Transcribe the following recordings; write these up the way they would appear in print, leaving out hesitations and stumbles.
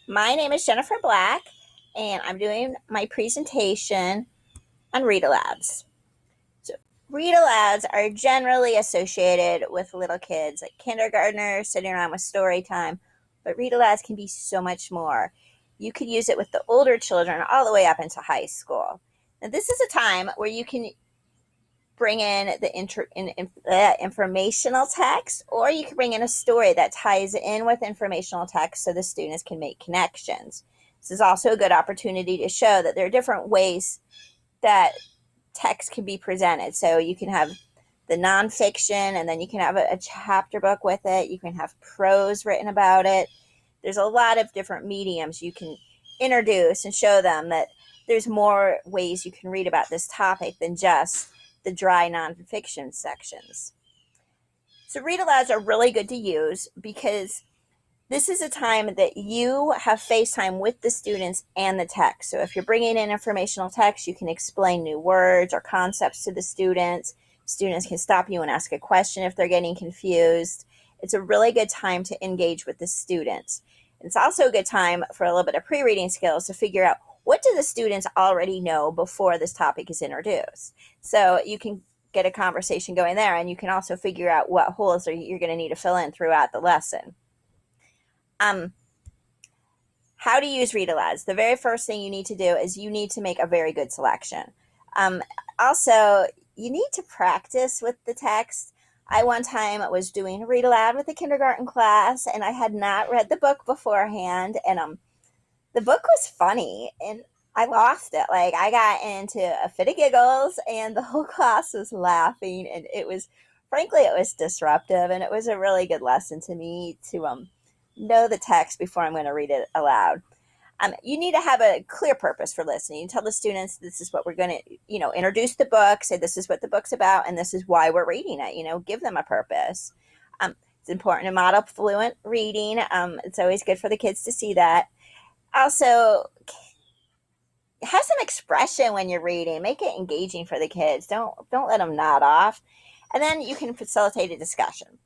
My name is Jennifer Black, and I'm doing my presentation on read alouds. So, read alouds are generally associated with little kids, like kindergartners sitting around with story time, but read alouds can be so much more. You could use it with the older children all the way up into high school. Now, this is a time where you can bring in the informational text, or you can bring in a story that ties in with informational text so the students can make connections. This is also a good opportunity to show that there are different ways that text can be presented. So you can have the nonfiction, and then you can have a chapter book with it. You can have prose written about it. There's a lot of different mediums you can introduce and show them that there's more ways you can read about this topic than just the dry nonfiction sections. So read alouds are really good to use because this is a time that you have face time with the students and the text. So if you're bringing in informational text, you can explain new words or concepts to the students. Students can stop you and ask a question if they're getting confused. It's a really good time to engage with the students. It's also a good time for a little bit of pre-reading skills to figure out what do the students already know before this topic is introduced. So you can get a conversation going there, and you can also figure out what holes you're going to need to fill in throughout the lesson. How to use read alouds. The very first thing you need to do is you need to make a very good selection. Also, you need to practice with the text. I one time was doing a read aloud with a kindergarten class, and I had not read the book beforehand, and the book was funny, and I lost it. Like, I got into a fit of giggles, and the whole class was laughing, and frankly, it was disruptive, and it was a really good lesson to me to know the text before I'm going to read it aloud. You need to have a clear purpose for listening. You tell the students this is what we're going to, introduce the book, say this is what the book's about, and this is why we're reading it. Give them a purpose. It's important to model fluent reading. It's always good for the kids to see that. Also, have some expression when you're reading. Make it engaging for the kids. Don't let them nod off. And then you can facilitate a discussion.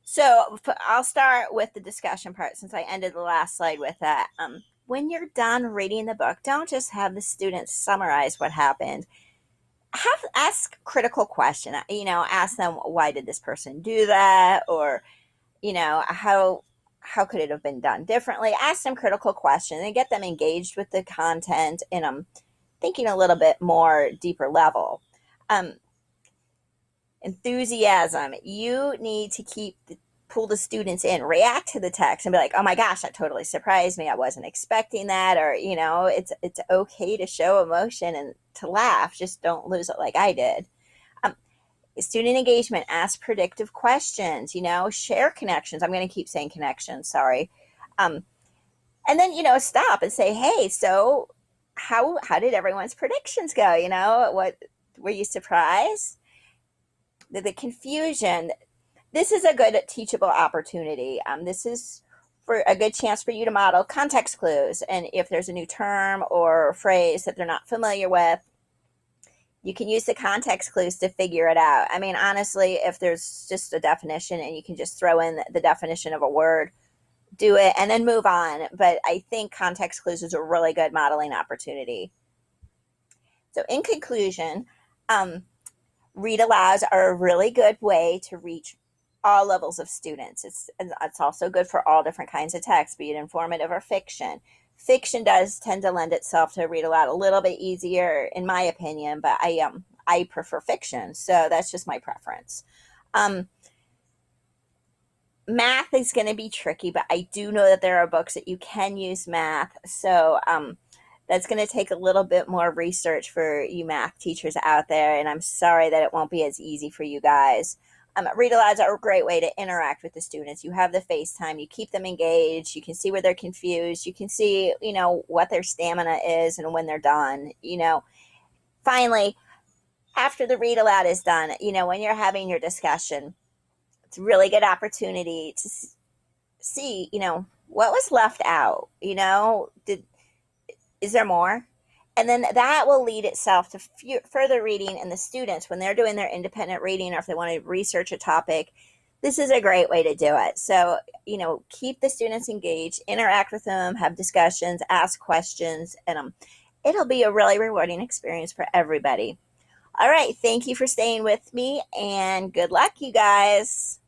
So I'll start with the discussion part since I ended the last slide with that. When you're done reading the book, don't just have the students summarize what happened. Ask critical question. Ask them, why did this person do that? Or, how could it have been done differently? Ask them critical questions and get them engaged with the content and thinking a little bit more deeper level. Enthusiasm. You need to pull the students in, react to the text and be like, oh my gosh, that totally surprised me. I wasn't expecting that. Or, it's okay to show emotion and to laugh. Just don't lose it like I did. Student engagement, ask predictive questions, share connections. I'm going to keep saying connections, sorry. And then, stop and say, hey, so how did everyone's predictions go? What were you surprised? The confusion. This is a good teachable opportunity. This is for a good chance for you to model context clues. And if there's a new term or phrase that they're not familiar with, you can use the context clues to figure it out. I mean, honestly, if there's just a definition and you can just throw in the definition of a word, do it and then move on. But I think context clues is a really good modeling opportunity. So in conclusion, read alouds are a really good way to reach all levels of students. It's also good for all different kinds of text, be it informative or fiction. Fiction does tend to lend itself to read aloud a little bit easier, in my opinion, but I prefer fiction, so that's just my preference. Math is going to be tricky, but I do know that there are books that you can use math, so that's going to take a little bit more research for you math teachers out there, and I'm sorry that it won't be as easy for you guys. Read alouds are a great way to interact with the students. You have the FaceTime, you keep them engaged, you can see where they're confused, you can see, what their stamina is and when they're done. Finally, after the read aloud is done, when you're having your discussion, it's a really good opportunity to see, what was left out, is there more? And then that will lead itself to further reading, and the students, when they're doing their independent reading or if they want to research a topic, This is a great way to do it. So, keep the students engaged, interact with them, have discussions, ask questions, and it'll be a really rewarding experience for everybody. All right. Thank you for staying with me, and good luck, you guys.